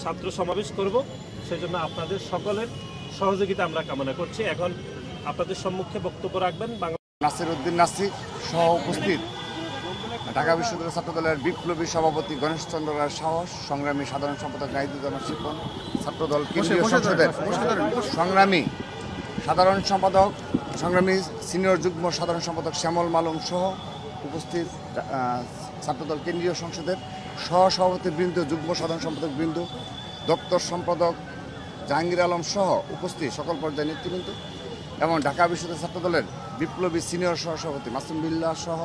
ছাত্র সমাবেশ করব, সেজন্য আপনাদের সকলের সহযোগিতা আমরা কামনা করছি। এখন আপনাদের সম্মুখে বক্তব্য রাখবেন নাসির উদ্দিন নাসির সহ উপস্থিত ঢাকা বিশ্ববিদ্যালয় ছাত্রদলের বিপ্লবী সভাপতি গণেশচন্দ্র রায় সাহস, সংগ্রামী সাধারণ সম্পাদক নাহিদুজ্জামান শিপন, ছাত্রদল কেন্দ্রীয় সংসদের সংগ্রামী সাধারণ সম্পাদক, সংগ্রামী সিনিয়র যুগ্ম সাধারণ সম্পাদক শ্যামল মালুম সহ উপস্থিত ছাত্রদল কেন্দ্রীয় সংসদের সহসভাপতি বৃন্দ, যুগ্ম সাধারণ সম্পাদক বৃন্দ, দপ্তর সম্পাদক জাহাঙ্গীর আলম সহ উপস্থিত সকল পর্যায়ের নেতৃবৃন্দ এবং ঢাকা বিশ্ববিদ্যালয় ছাত্রদলের বিপ্লবী সিনিয়র সহসভাপতি মাসুম বিল্লাহ সহ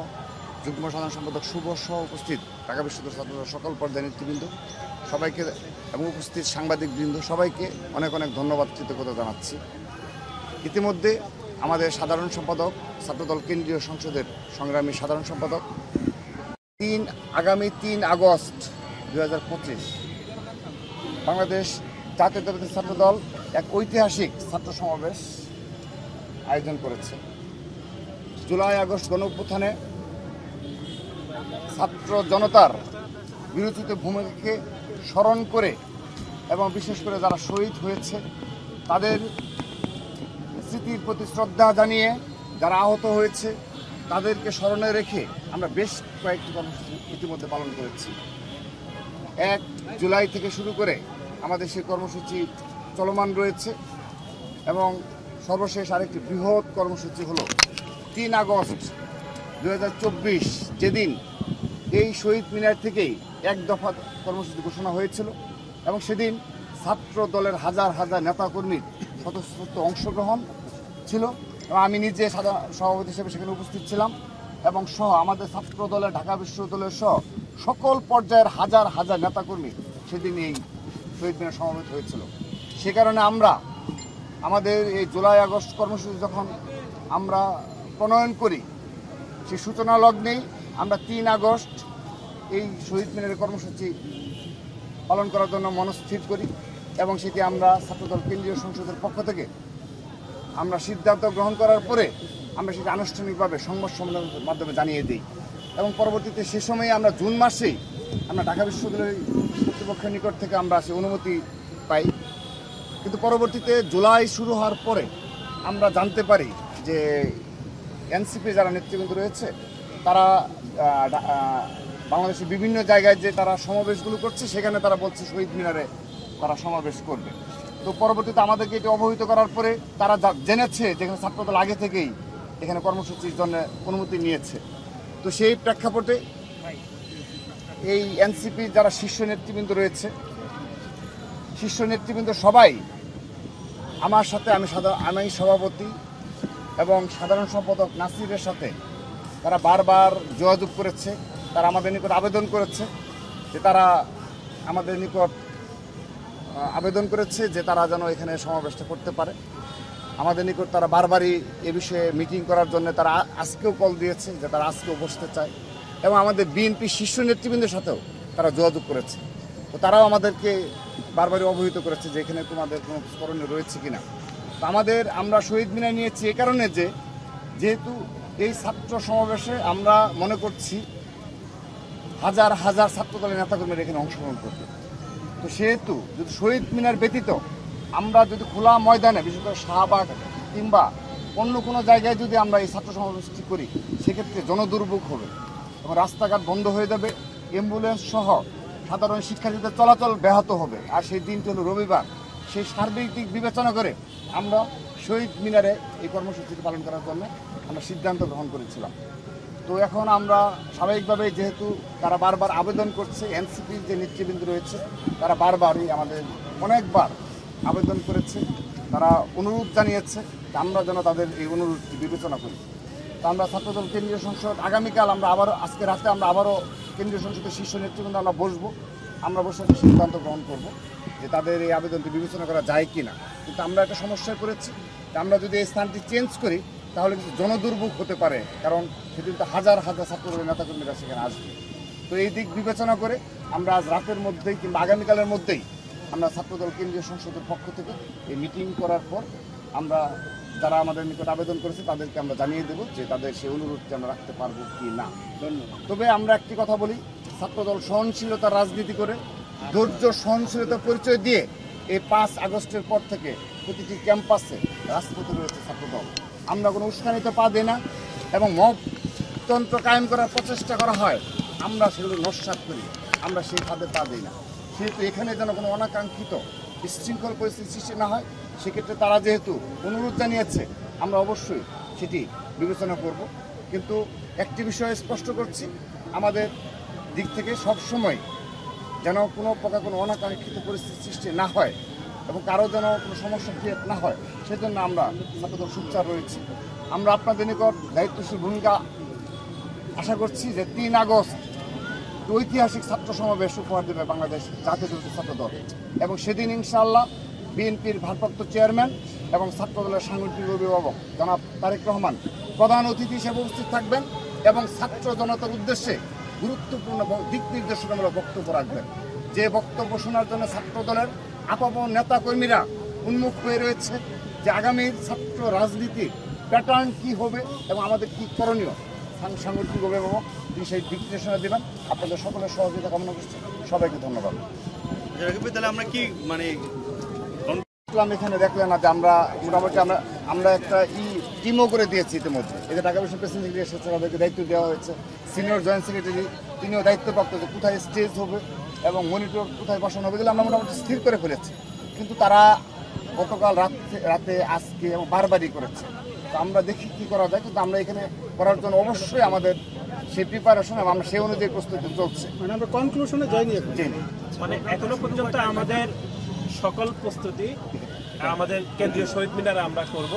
যুগ্ম সাধারণ সম্পাদক শুভ সহ উপস্থিত ঢাকা বিশ্ববিদ্যালয় ছাত্রদলের সকল পর্যায়ের নেতৃবৃন্দ সবাইকে এবং উপস্থিত সাংবাদিক বৃন্দ সবাইকে অনেক অনেক ধন্যবাদ, কৃতজ্ঞতা জানাচ্ছি। ইতিমধ্যে আমাদের সাধারণ সম্পাদক, ছাত্রদল কেন্দ্রীয় সংসদের সংগ্রামী সাধারণ সম্পাদক আগামী 3 আগস্ট 2025 বাংলাদেশ জাতীয়তাবাদী ছাত্রদল এক ঐতিহাসিক ছাত্র সমাবেশ আয়োজন করেছে। জুলাই আগস্ট গণঅভ্যুত্থানে ছাত্র জনতার বিরোচিত ভূমিকাকে স্মরণ করে এবং বিশেষ করে যারা শহীদ হয়েছে তাদের স্মৃতির প্রতি শ্রদ্ধা জানিয়ে, যারা আহত হয়েছে তাদেরকে স্মরণে রেখে আমরা বেশ কয়েকটি কর্মসূচি ইতিমধ্যে পালন করেছি। 1 জুলাই থেকে শুরু করে আমাদের সেই কর্মসূচি চলমান রয়েছে এবং সর্বশেষ আরেকটি বৃহৎ কর্মসূচি হলো 3 আগস্ট 2024, যেদিন এই শহীদ মিনার থেকেই এক দফা কর্মসূচি ঘোষণা হয়েছিল এবং সেদিন ছাত্র দলের হাজার হাজার নেতাকর্মীর স্বতঃস্ফূর্ত অংশগ্রহণ ছিল এবং আমি নিজে সভাপতি হিসেবে সেখানে উপস্থিত ছিলাম এবং সহ আমাদের ছাত্র দলের ঢাকা বিশ্ববিদ্যালয়ের সহ সকল পর্যায়ের হাজার হাজার নেতাকর্মী সেদিন এই শহীদ মিনার সমাবেশ হয়েছিল। সে কারণে আমরা আমাদের এই জুলাই আগস্ট কর্মসূচি যখন আমরা প্রণয়ন করি, সেই সূচনা লগ্নেই আমরা 3 আগস্ট এই শহীদ মিনারের কর্মসূচি পালন করার জন্য মনস্থির করি এবং সেটি আমরা ছাত্রদল কেন্দ্রীয় সংসদের পক্ষ থেকে আমরা সিদ্ধান্ত গ্রহণ করার পরে আমরা সেটি আনুষ্ঠানিকভাবে সংবাদ সম্মেলনের মাধ্যমে জানিয়ে দিই এবং পরবর্তীতে সে সময়ে আমরা জুন মাসেই আমরা ঢাকা বিশ্ববিদ্যালয় কর্তৃপক্ষের নিকট থেকে আমরা সে অনুমতি পাই। কিন্তু পরবর্তীতে জুলাই শুরু হওয়ার পরে আমরা জানতে পারি যে এনসিপি যারা নেতৃবৃন্দ রয়েছে তারা বাংলাদেশের বিভিন্ন জায়গায় যে তারা সমাবেশগুলো করছে, সেখানে তারা বলছে শহীদ মিনারে তারা সমাবেশ করবে। তো পরবর্তীতে আমাদেরকে এটি অবহিত করার পরে তারা জেনেছে যেখানে ছাত্রদল আগে থেকেই এখানে কর্মসূচির জন্য অনুমতি নিয়েছে। তো সেই প্রেক্ষাপটে এই এনসিপি যারা শীর্ষ নেতৃবৃন্দ রয়েছে, শীর্ষ নেতৃবৃন্দ সবাই আমার সাথে, আমি সভাপতি এবং সাধারণ সম্পাদক নাসিরের সাথে তারা বারবার যোগাযোগ করেছে। তারা আমাদের নিকট আবেদন করেছে যে তারা যেন এখানে সমাবেশটা করতে পারে। আমাদের নিকট তারা বারবারই এ বিষয়ে মিটিং করার জন্য তারা আজকেও কল দিয়েছে যে তারা আজকেও বসতে চায় এবং আমাদের বিএনপি শীর্ষ নেতৃবৃন্দের সাথেও তারা যোগাযোগ করেছে। তো তারাও আমাদেরকে বারবারই অবহিত করেছে যে এখানে তোমাদের কোনো করণীয় রয়েছে কিনা। তো আমরা শহীদ মিনার নিয়েছি এ কারণে যেহেতু এই ছাত্র সমাবেশে আমরা মনে করছি হাজার হাজার ছাত্রদলের নেতাকর্মীরা এখানে অংশগ্রহণ করবে। তো সেহেতু যদি শহীদ মিনার ব্যতীত আমরা যদি খোলা ময়দানে, বিশেষ করে শাহবাগ কিংবা অন্য কোনো জায়গায় যদি আমরা এই ছাত্র সমাবেশটি করি, সেক্ষেত্রে জনদুর্ভোগ হবে এবং রাস্তাঘাট বন্ধ হয়ে যাবে, অ্যাম্বুলেন্স সহ সাধারণ শিক্ষার্থীদের চলাচল ব্যাহত হবে। আর সেই দিনটি হলো রবিবার। সেই সার্বিক দিক বিবেচনা করে আমরা শহীদ মিনারে এই কর্মসূচিটি পালন করার জন্য আমরা সিদ্ধান্ত গ্রহণ করেছিলাম। তো এখন আমরা স্বাভাবিকভাবে, যেহেতু তারা বারবার আবেদন করছে, এনসিপির যে নেতৃবৃন্দ রয়েছে তারা বারবারই আমাদের অনেকবার আবেদন করেছে, তারা অনুরোধ জানিয়েছে যে আমরা যেন তাদের এই অনুরোধটি বিবেচনা করি। তো আমরা ছাত্রদল কেন্দ্রীয় সংসদ আগামীকাল আজকে রাতে আমরা আবারও কেন্দ্রীয় সংসদের শীর্ষ নেতৃবৃন্দ আমরা বসবো, আমরা বসে একটা সিদ্ধান্ত গ্রহণ করব যে তাদের এই আবেদনটি বিবেচনা করা যায় কি না। কিন্তু আমরা একটা সমস্যায় পড়েছি যে আমরা যদি এই স্থানটি চেঞ্জ করি তাহলে কিছু জনদুর্ভোগ হতে পারে, কারণ সেদিন তো হাজার হাজার ছাত্রদলের নেতাকর্মীরা সেখানে আসবে। তো এই দিক বিবেচনা করে আমরা আজ রাতের মধ্যেই কিংবা আগামীকালের মধ্যেই আমরা ছাত্রদল কেন্দ্রীয় সংসদের পক্ষ থেকে এই মিটিং করার পর আমরা যারা আমাদের নিকট আবেদন করেছে তাদেরকে আমরা জানিয়ে দেব যে তাদের সেই অনুরোধটি আমরা রাখতে পারবো কি না। তবে আমরা একটি কথা বলি, ছাত্রদল সহনশীলতার রাজনীতি করে ধৈর্য সহনশীলতা পরিচয় দিয়ে এই 5 আগস্টের পর থেকে প্রতিটি ক্যাম্পাসে রাজপথে রয়েছে ছাত্রদল। আমরা কোনো উস্কানিতে পা দিই না এবং মবতন্ত্র কায়েম করার প্রচেষ্টা করা হয়, আমরা সেগুলো নস্যাৎ করি, আমরা সেই ফাঁদে পা দিই না। সেহেতু এখানে যেন কোনো অনাকাঙ্ক্ষিত বিশৃঙ্খল পরিস্থিতি সৃষ্টি না হয়, সেক্ষেত্রে তারা যেহেতু অনুরোধ জানিয়েছে আমরা অবশ্যই সেটি বিবেচনা করব। কিন্তু একটি বিষয় স্পষ্ট করছি, আমাদের দিক থেকে সবসময় যেন কোনো প্রকার কোনো অনাকাঙ্ক্ষিত পরিস্থিতি সৃষ্টি না হয় এবং কারো যেন কোনো সমস্যা ক্রিয়েট না হয়, সেজন্য আমরা ছাত্রদল সোচ্চার রয়েছি। আমরা আপনাদের নিকট দায়িত্বশীল ভূমিকা আশা করছি যে 3 আগস্ট ঐতিহাসিক ছাত্র সমাবেশ উপহার দেবে বাংলাদেশ জাতীয়তাবাদী ছাত্রদল এবং সেদিন ইনশাআল্লাহ বিএনপির ভারপ্রাপ্ত চেয়ারম্যান এবং ছাত্রদলের সাংগঠনিক অভিভাবক জনাব তারেক রহমান প্রধান অতিথি হিসেবে উপস্থিত থাকবেন এবং ছাত্র জনতার উদ্দেশ্যে গুরুত্বপূর্ণ দিক নির্দেশনামূলক বক্তব্য রাখবেন। যে বক্তব্য শোনার জন্য ছাত্রদলের আপামর নেতাকর্মীরা উন্মুখ হয়ে রয়েছে, যে আগামীর ছাত্র রাজনীতির প্যাটার্ন কী হবে এবং আমাদের কী করণীয়, সাংগঠনিক অভিভাবক তিনি সেই দিক নির্দেশনা দেবেন। আপনাদের সকলের সহযোগিতা কামনা করছি, সবাইকে ধন্যবাদ। তাহলে আমরা কি মানে এখানে দেখলেন না যে আমরা মোটামুটি আমরা একটা টিমও করে দিয়েছি ইতিমধ্যে। এই যে ঢাকা বিশ্ববিদ্যালয় প্রেসিডেন্ট সেক্রেটারি এসেছে, তাদেরকে দায়িত্ব দেওয়া হয়েছে। সিনিয়র জয়েন্ট সেক্রেটারি তিনিও দায়িত্বপ্রাপ্ত, যে কোথায় স্টেজ হবে এবং মনিটর কোথায় বসানো হবে, এগুলো আমরা মোটামুটি স্থির করে ফেলেছি। কিন্তু তারা গতকাল রাতে আজকে এবং বারবারই করেছে। তো আমরা দেখি কী করা যায়, কিন্তু আমরা এখানে করার জন্য অবশ্যই আমাদের সেই প্রিপারেশন এবং আমরা সেই অনুযায়ী প্রস্তুতি চলছে। মানে আমরা কনক্লুশনে যাইনি জি। মানে এখনো পর্যন্ত আমাদের সকল প্রস্তুতি আমাদের কেন্দ্রীয় শহীদ মিনারে আমরা করব।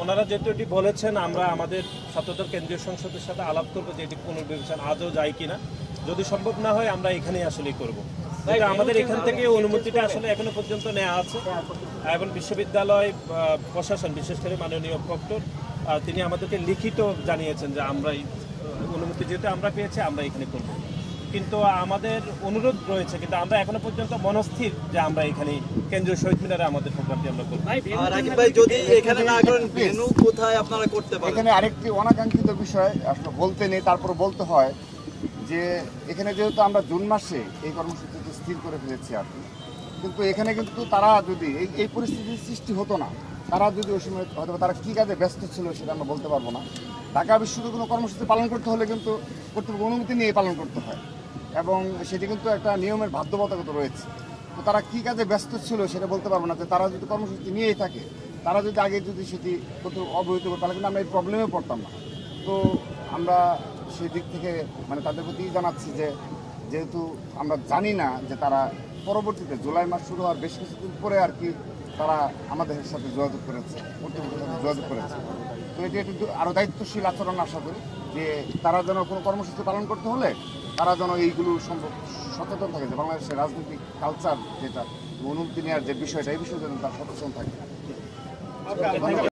ওনারা যেহেতু এটি বলেছেন, আমরা আমাদের ছাত্রদল কেন্দ্রীয় সংসদের সাথে আলাপ করবো যে এটি পুনর্বিবেচনা আদৌ যায় কিনা। যদি সম্ভব না হয় আমরা এখানেই আসলেই করব। কিন্তু আমাদের এখান থেকে অনুমতিটা আসলে এখনো পর্যন্ত নেওয়া আছে এবং বিশ্ববিদ্যালয় প্রশাসন, বিশেষ করে মাননীয় প্রক্টর, তিনি আমাদেরকে লিখিত জানিয়েছেন যে আমরা অনুমতি যেহেতু আমরা পেয়েছি আমরা এখানে করব। কিন্তু আমাদের অনুরোধ রয়েছে, কিন্তু আমরা এখনো পর্যন্ত মনস্থির যে আমরা এখানে কেন্দ্রীয় শহীদ মিনারে আমাদের প্রোগ্রামটি আমরা করব। যদি এখানে না করেন ভেন্যু কোথায় আপনারা করতে পারেন? এখানে আরেকটি অনাকাঙ্ক্ষিত বিষয় আসলে বলতে নেই, তারপর বলতে হয় যে এখানে যেহেতু আমরা জুন মাসে এই কর্মসূচিটি স্থির করে ফেলেছি আর কি, কিন্তু এখানে কিন্তু তারা যদি এই পরিস্থিতির সৃষ্টি হতো না, তারা যদি ওই সময় হয়তো তারা কী কাজে ব্যস্ত ছিল সেটা আমরা বলতে পারবো না। ঢাকা বিশ্ববিদ্যালয়ে কোনো কর্মসূচি পালন করতে হলে কিন্তু কর্তৃপক্ষ অনুমতি নিয়ে পালন করতে হয় এবং সেটি কিন্তু একটা নিয়মের বাধ্যবাধকতা রয়েছে। তো তারা কী কাজে ব্যস্ত ছিল সেটা বলতে পারবো না। যে তারা যদি কর্মসূচি নিয়েই থাকে, তারা যদি আগে যদি সেটি অবহিত করতো, তাহলে কিন্তু আমরা এই প্রবলেমে পড়তাম না। তো আমরা সেই দিক থেকে মানে তাদের প্রতি জানাচ্ছি যে যেহেতু আমরা জানি না যে তারা পরবর্তীতে জুলাই মাস শুরু হওয়ার বেশ কিছুদিন পরে আর কি তারা আমাদের সাথে যোগাযোগ করেছে, কর্তৃপক্ষের সাথে যোগাযোগ করেছে। তো এটি একটু আরও দায়িত্বশীল আচরণ আশা করি যে তারা যেন কোনো কর্মসূচি পালন করতে হলে তারা যেন এইগুলো সচেতন থাকে, যে বাংলাদেশের রাজনৈতিক কালচার যেটা অনুমতি নেওয়ার যে বিষয়টা, এই বিষয়ে যেন তার সচেতন থাকে।